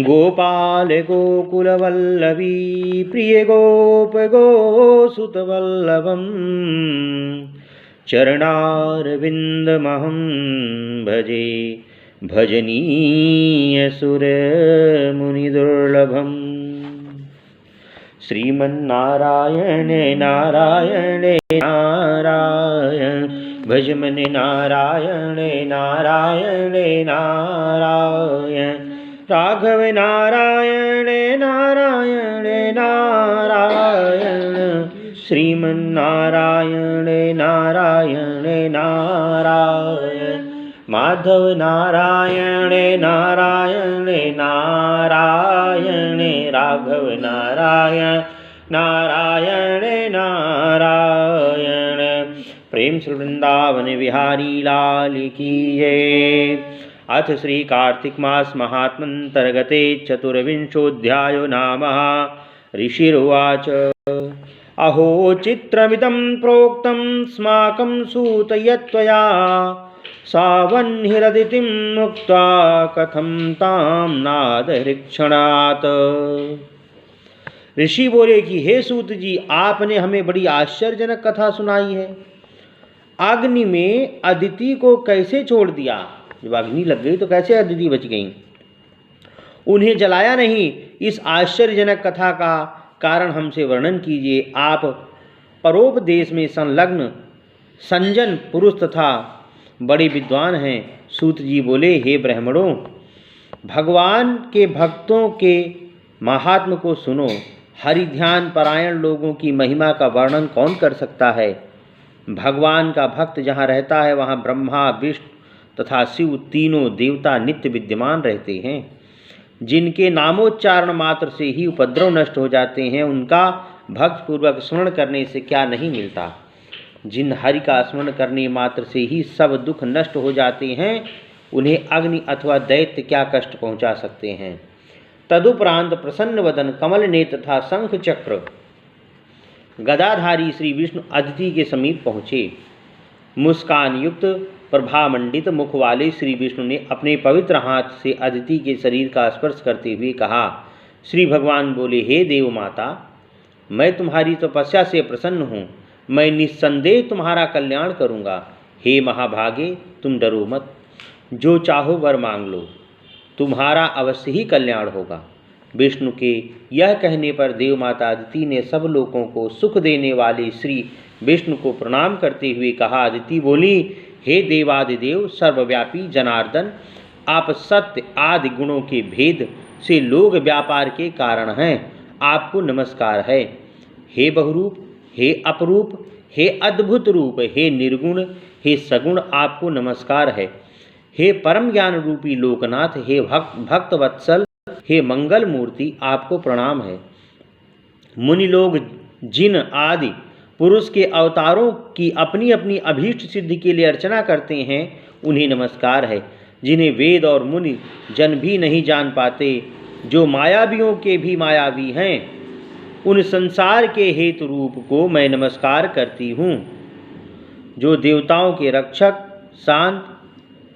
गोपाल गोकुलवल्लभी प्रिय गोप गोसुतवल्लभम् चरणारविन्दमहं भजे भजनीयसुरमुनिदुर्लभम्। श्रीमन्नारायण नारायण नारायण भजमन नारायण नारायण नारायण राघव नारायण नारायण नारायण श्रीमन्नारायण नारायण नारायण माधव नारायण नारायण नारायण राघव नारायण नारायण नारायण। प्रेम श्री वृंदावन बिहारी लाल की जय। अथ श्री कार्तिक मास महात्मंतर्गते चतुर्विंशोऽध्यायो नाम। ऋषिरुवाच अहो चित्रमिदं प्रोक्तं स्माकं सूतयत्वया सावह्निरदितिं मुक्त्वा कथं तां नादहृक्षणात्। ऋषि बोले कि हे सूत जी, आपने हमें बड़ी आश्चर्यजनक कथा सुनाई है। अग्नि में अदिति को कैसे छोड़ दिया? जब अग्नि लग गई तो कैसे अदिति बच गई? उन्हें जलाया नहीं। इस आश्चर्यजनक कथा का कारण हमसे वर्णन कीजिए। आप परोपदेश में संलग्न संजन पुरुष तथा बड़े विद्वान हैं। सूत जी बोले, हे ब्राह्मणों, भगवान के भक्तों के महात्म को सुनो। हरि ध्यान परायण लोगों की महिमा का वर्णन कौन कर सकता है? भगवान का भक्त जहाँ रहता है वहाँ ब्रह्मा विष्णु तथा शिव तीनों देवता नित्य विद्यमान रहते हैं। जिनके नामोच्चारण मात्र से ही उपद्रव नष्ट हो जाते हैं, उनका भक्तपूर्वक स्मरण करने से क्या नहीं मिलता। जिन हरि का स्मरण करने मात्र से ही सब दुख नष्ट हो जाते हैं, उन्हें अग्नि अथवा दैत्य क्या कष्ट पहुंचा सकते हैं। तदुपरांत प्रसन्न वदन कमल नेत्र तथा शंख चक्र गदाधारी श्री विष्णु अदिति के समीप पहुँचे। मुस्कान युक्त प्रभामंडित मुख वाले श्री विष्णु ने अपने पवित्र हाथ से अदिति के शरीर का स्पर्श करते हुए कहा। श्री भगवान बोले, हे देव माता, मैं तुम्हारी तपस्या से प्रसन्न हूँ। मैं निस्संदेह तुम्हारा कल्याण करूँगा। हे महाभागे, तुम डरो मत। जो चाहो वर मांग लो, तुम्हारा अवश्य ही कल्याण होगा। विष्णु के यह कहने पर देव माता अदिति ने सब लोगों को सुख देने वाले श्री विष्णु को प्रणाम करते हुए कहा। अदिति बोली, हे देवादिदेव सर्वव्यापी जनार्दन, आप सत्य आदि गुणों के भेद से लोग व्यापार के कारण हैं। आपको नमस्कार है। हे बहुरूप, हे अपरूप, हे अद्भुत रूप, हे निर्गुण, हे सगुण, आपको नमस्कार है। हे परम ज्ञान रूपी लोकनाथ, हे भक्त वत्सल, हे मंगल मूर्ति, आपको प्रणाम है। मुनि लोग जिन आदि पुरुष के अवतारों की अपनी अपनी अभीष्ट सिद्धि के लिए अर्चना करते हैं, उन्हें नमस्कार है। जिन्हें वेद और मुनि जन भी नहीं जान पाते, जो मायावियों के भी मायावी हैं, उन संसार के हेतु रूप को मैं नमस्कार करती हूँ। जो देवताओं के रक्षक, शांत,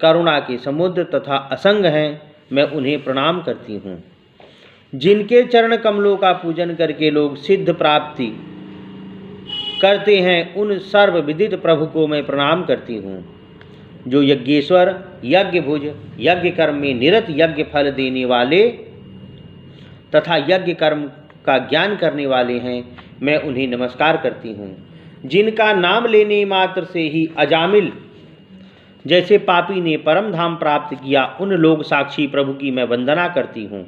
करुणा के समुद्र तथा असंग हैं, मैं उन्हें प्रणाम करती हूँ। जिनके चरण कमलों का पूजन करके लोग सिद्ध प्राप्ति करते हैं, उन सर्वविदित प्रभु को मैं प्रणाम करती हूँ। जो यज्ञेश्वर, यज्ञ भुज, यज्ञ कर्म में निरत यज्ञ फल देने वाले तथा यज्ञ कर्म का ज्ञान करने वाले हैं, मैं उन्हें नमस्कार करती हूँ। जिनका नाम लेने मात्र से ही अजामिल जैसे पापी ने परम धाम प्राप्त किया, उन लोग साक्षी प्रभु की मैं वंदना करती हूँ।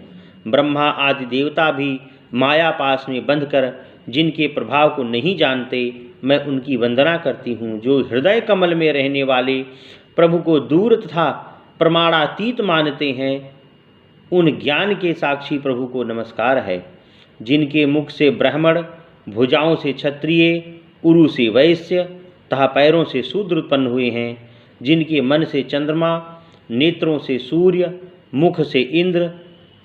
ब्रह्मा आदि देवता भी माया पास में बंधकर जिनके प्रभाव को नहीं जानते, मैं उनकी वंदना करती हूँ। जो हृदय कमल में रहने वाले प्रभु को दूर तथा प्रमाणातीत मानते हैं, उन ज्ञान के साक्षी प्रभु को नमस्कार है। जिनके मुख से ब्राह्मण, भुजाओं से क्षत्रिय, उरु से वैश्य तथा पैरों से शूद्र उत्पन्न हुए हैं, जिनके मन से चंद्रमा, नेत्रों से सूर्य, मुख से इंद्र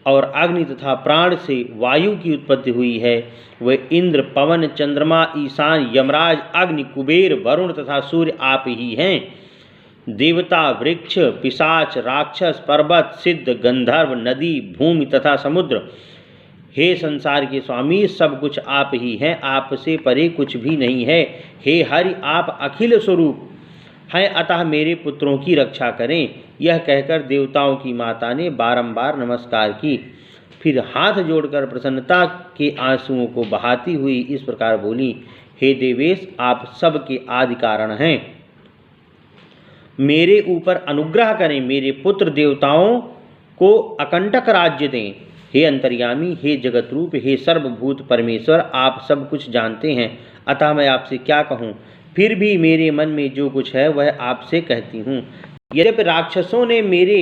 और अग्नि तथा प्राण से वायु की उत्पत्ति हुई है, वे इंद्र, पवन, चंद्रमा, ईशान, यमराज, अग्नि, कुबेर, वरुण तथा सूर्य आप ही हैं। देवता, वृक्ष, पिशाच, राक्षस, पर्वत, सिद्ध, गंधर्व, नदी, भूमि तथा समुद्र, हे संसार के स्वामी, सब कुछ आप ही हैं, आपसे परे कुछ भी नहीं है। हे हरि, आप अखिल स्वरूप हैं, अतः मेरे पुत्रों की रक्षा करें। यह कहकर देवताओं की माता ने बारंबार नमस्कार की, फिर हाथ जोड़कर प्रसन्नता के आंसुओं को बहाती हुई इस प्रकार बोली, हे देवेश, आप सबके आदि कारण हैं, मेरे ऊपर अनुग्रह करें, मेरे पुत्र देवताओं को अकंटक राज्य दें। हे अंतर्यामी, हे जगत रूप, हे सर्वभूत परमेश्वर, आप सब कुछ जानते हैं, अतः मैं आपसे क्या कहूँ, फिर भी मेरे मन में जो कुछ है वह आपसे कहती हूँ। यद्यपि राक्षसों ने मेरे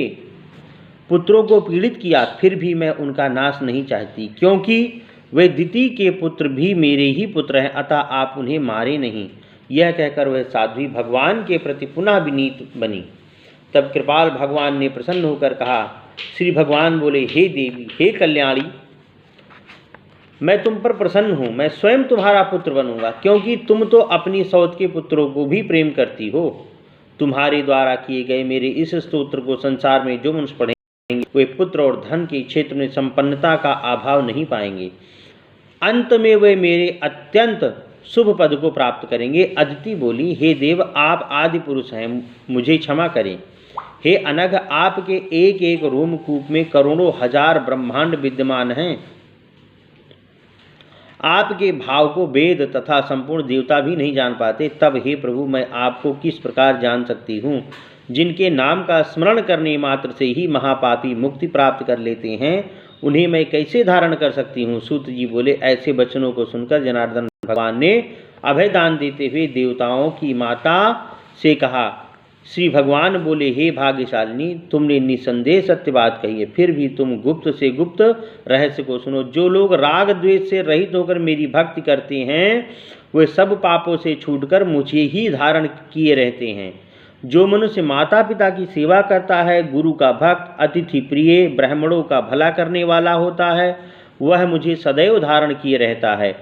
पुत्रों को पीड़ित किया, फिर भी मैं उनका नाश नहीं चाहती, क्योंकि वे दिति के पुत्र भी मेरे ही पुत्र हैं, अतः आप उन्हें मारे नहीं। यह कहकर वह साध्वी भगवान के प्रति पुनः विनीत बनी। तब कृपाल भगवान ने प्रसन्न होकर कहा, श्री भगवान बोले, हे देवी, हे कल्याणी, मैं तुम पर प्रसन्न हूँ, मैं स्वयं तुम्हारा पुत्र बनूंगा, क्योंकि तुम तो अपनी सौत के पुत्रों को भी प्रेम करती हो। तुम्हारे द्वारा किए गए मेरे इस स्तोत्र को संसार में जो मनुष्य पढ़ेंगे वे पुत्र और धन के क्षेत्र में संपन्नता का अभाव नहीं पाएंगे। अंत में वे मेरे अत्यंत शुभ पद को प्राप्त करेंगे। अदिति बोली, हे देव, आप आदि पुरुष हैं, मुझे क्षमा करें। हे अनघ, आपके एक एक रोमकूप में करोड़ों हजार ब्रह्मांड विद्यमान हैं। आपके भाव को वेद तथा संपूर्ण देवता भी नहीं जान पाते। तब हे प्रभु, मैं आपको किस प्रकार जान सकती हूँ? जिनके नाम का स्मरण करने मात्र से ही महापापी मुक्ति प्राप्त कर लेते हैं, उन्हें मैं कैसे धारण कर सकती हूँ? सूत जी बोले, ऐसे वचनों को सुनकर जनार्दन भगवान ने अभय दान देते हुए देवताओं की माता से कहा। श्री भगवान बोले, हे भाग्यशालिनी, तुमने निसंदेह सत्य बात कही है, फिर भी तुम गुप्त से गुप्त रहस्य को सुनो। जो लोग राग द्वेष से रहित होकर मेरी भक्ति करते हैं, वे सब पापों से छूटकर मुझे ही धारण किए रहते हैं। जो मनुष्य माता पिता की सेवा करता है, गुरु का भक्त, अतिथि प्रिय, ब्राह्मणों का भला करने वाला होता है, वह मुझे सदैव धारण किए रहता है।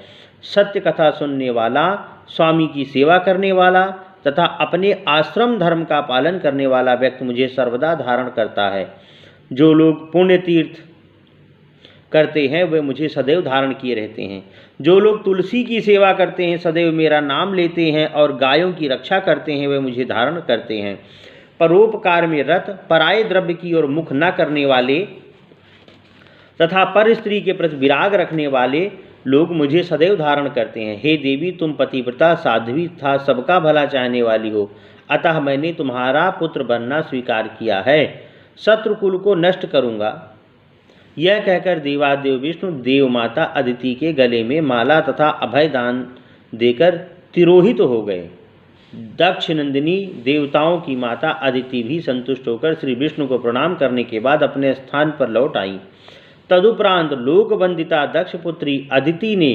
सत्य कथा सुनने वाला, स्वामी की सेवा करने वाला तथा अपने आश्रम धर्म का पालन करने वाला व्यक्ति मुझे सर्वदा धारण करता है। जो लोग पुण्य तीर्थ करते हैं, वे मुझे सदैव धारण किए रहते हैं। जो लोग तुलसी की सेवा करते हैं, सदैव मेरा नाम लेते हैं और गायों की रक्षा करते हैं, वे मुझे धारण करते हैं। परोपकार में रत, पराये द्रव्य की ओर मुख न करने वाले तथा पर स्त्री के प्रति विराग रखने वाले लोग मुझे सदैव धारण करते हैं। हे देवी, तुम पतिव्रता, साध्वी तथा सबका भला चाहने वाली हो, अतः मैंने तुम्हारा पुत्र बनना स्वीकार किया है। शत्रुकुल को नष्ट करूँगा। यह कहकर देवादेव विष्णु देव माता अदिति के गले में माला तथा अभय दान देकर तिरोहित हो गए। दक्ष नंदिनी देवताओं की माता अदिति भी संतुष्ट होकर श्री विष्णु को प्रणाम करने के बाद अपने स्थान पर लौट आई। तदुपरांत लोकवंदिता दक्ष पुत्री अदिति ने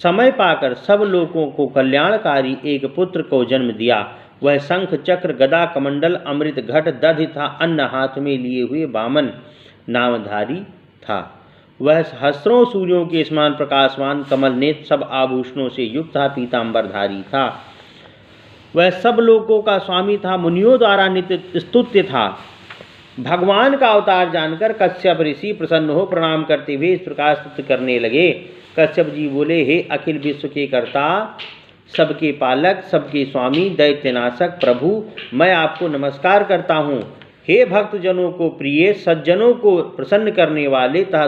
समय पाकर सब लोगों को कल्याणकारी एक पुत्र को जन्म दिया। वह शंख, चक्र, गदा, कमंडल, अमृत घट, दधि तथा अन्न हाथ में लिए हुए वामन नामधारी था। वह सहस्रों सूर्यों के समान प्रकाशवान, कमल नेत्र, सब आभूषणों से युक्त था, पीतांबरधारी था। वह सब लोगों का स्वामी था, मुनियों द्वारा नित्य स्तुत्य था। भगवान का अवतार जानकर कश्यप ऋषि प्रसन्न हो प्रणाम करते हुए इस प्रकार स्तुति करने लगे। कश्यप जी बोले, हे अखिल विश्व के कर्ता, सबके पालक, सबके स्वामी, दैत्यनाशक प्रभु, मैं आपको नमस्कार करता हूँ। हे भक्तजनों को प्रिय, सज्जनों को प्रसन्न करने वाले तथा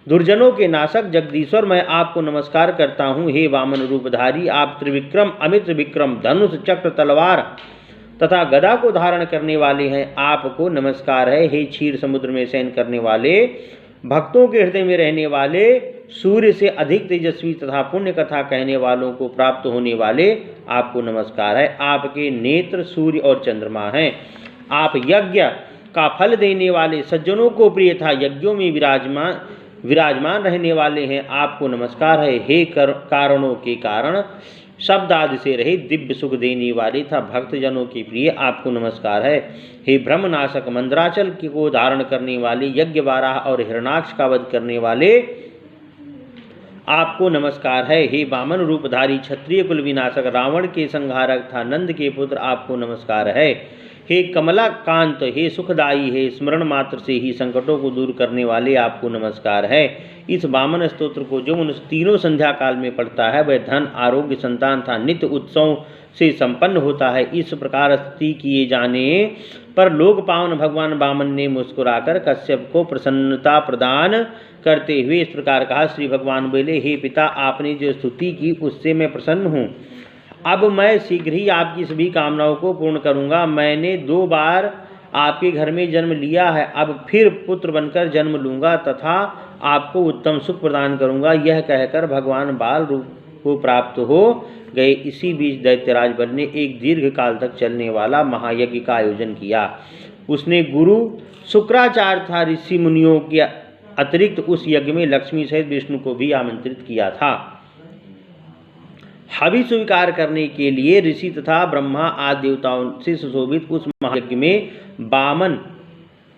दुर्जनों के नाशक जगदीश्वर, मैं आपको नमस्कार करता हूँ। हे वामन रूपधारी, आप त्रिविक्रम, अमित विक्रम, धनुष, चक्र, तलवार तथा गदा को धारण करने वाले हैं, आपको नमस्कार है। हे क्षीर समुद्र में शयन करने वाले, भक्तों के हृदय में रहने वाले, सूर्य से अधिक तेजस्वी तथा पुण्य कथा कहने वालों को प्राप्त होने वाले, आपको नमस्कार है। आपके नेत्र सूर्य और चंद्रमा हैं। आप यज्ञ का फल देने वाले, सज्जनों को प्रिय था यज्ञों में विराजमान रहने वाले हैं, आपको नमस्कार है। हे कारणों के कारण, शब्द आदि से रहित, दिव्य सुख देने वाले था भक्तजनों के प्रिय, आपको नमस्कार है। हे ब्रह्मनाशक, मंदराचल को धारण करने वाले, यज्ञ बाराह और हिरणाक्ष का वध करने वाले, आपको नमस्कार है। हे वामन रूपधारी क्षत्रिय कुल विनाशक, रावण के संहारक था नंद के पुत्र, आपको नमस्कार है। हे कमलाकांत, हे सुखदाई, हे स्मरण मात्र से ही संकटों को दूर करने वाले, आपको नमस्कार है। इस वामन स्तोत्र को जो उन तीनों संध्या काल में पढ़ता है वह धन, आरोग्य, संतान था नित्य उत्सव से संपन्न होता है। इस प्रकार स्तुति किए जाने पर लोक पावन भगवान वामन ने मुस्कुराकर कश्यप को प्रसन्नता प्रदान करते हुए इस प्रकार कहा। श्री भगवान बोले, हे पिता, आपने जो स्तुति की उससे मैं प्रसन्न हूँ। अब मैं शीघ्र ही आपकी सभी कामनाओं को पूर्ण करूँगा। मैंने 2 बार आपके घर में जन्म लिया है, अब फिर पुत्र बनकर जन्म लूँगा तथा आपको उत्तम सुख प्रदान करूँगा। यह कहकर भगवान बाल रूप को प्राप्त हो गए। इसी बीच दैत्यराज बल ने एक दीर्घ काल तक चलने वाला महायज्ञ का आयोजन किया। उसने गुरु शुक्राचार्य तथा ऋषि मुनियों के अतिरिक्त उस यज्ञ में लक्ष्मी सहित विष्णु को भी आमंत्रित किया था। हवि स्वीकार करने के लिए ऋषि तथा ब्रह्मा आदि देवताओं से सुशोभित उस महायज्ञ में वामन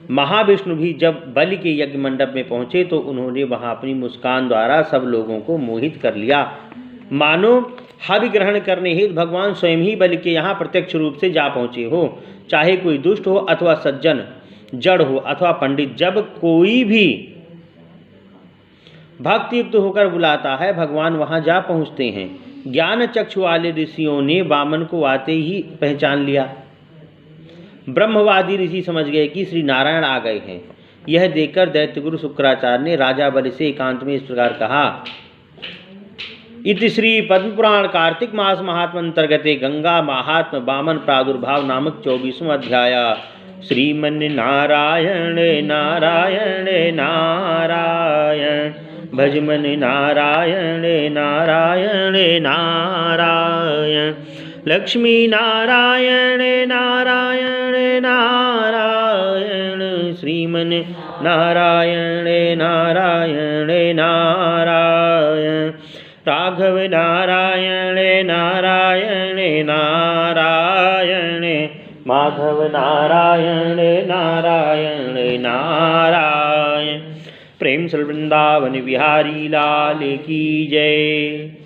महाविष्णु भी जब बलि के यज्ञ मंडप में पहुंचे तो उन्होंने वहां अपनी मुस्कान द्वारा सब लोगों को मोहित कर लिया। मानो हवि ग्रहण करने हेतु भगवान स्वयं ही बलि के यहाँ प्रत्यक्ष रूप से जा पहुँचे हो। चाहे कोई दुष्ट हो अथवा सज्जन, जड़ हो अथवा पंडित, जब कोई भी भक्ति युक्त होकर बुलाता है भगवान वहां जा पहुँचते हैं। ज्ञान चक्षु वाले ऋषियों ने वामन को आते ही पहचान लिया। ब्रह्मवादी ऋषि समझ गए कि श्री नारायण आ गए हैं। यह देखकर दैत्यगुरु शुक्राचार्य ने राजा बलि से एकांत में इस प्रकार कहा। इति श्री पद्मपुराण कार्तिक मास महात्म अंतर्गते गंगा महात्म वामन प्रादुर्भाव नामक 24वां अध्याय। श्रीमन नारायण नारायण नारायण, भजमन नारायण नारायण नारायण, लक्ष्मी नारायण नारायण नारायण, श्रीमन नारायण नारायण नारायण, राघव नारायण नारायण नारायण, माधव नारायण नारायण नारायण। प्रेम से वृंदावन बिहारी लाल की जय।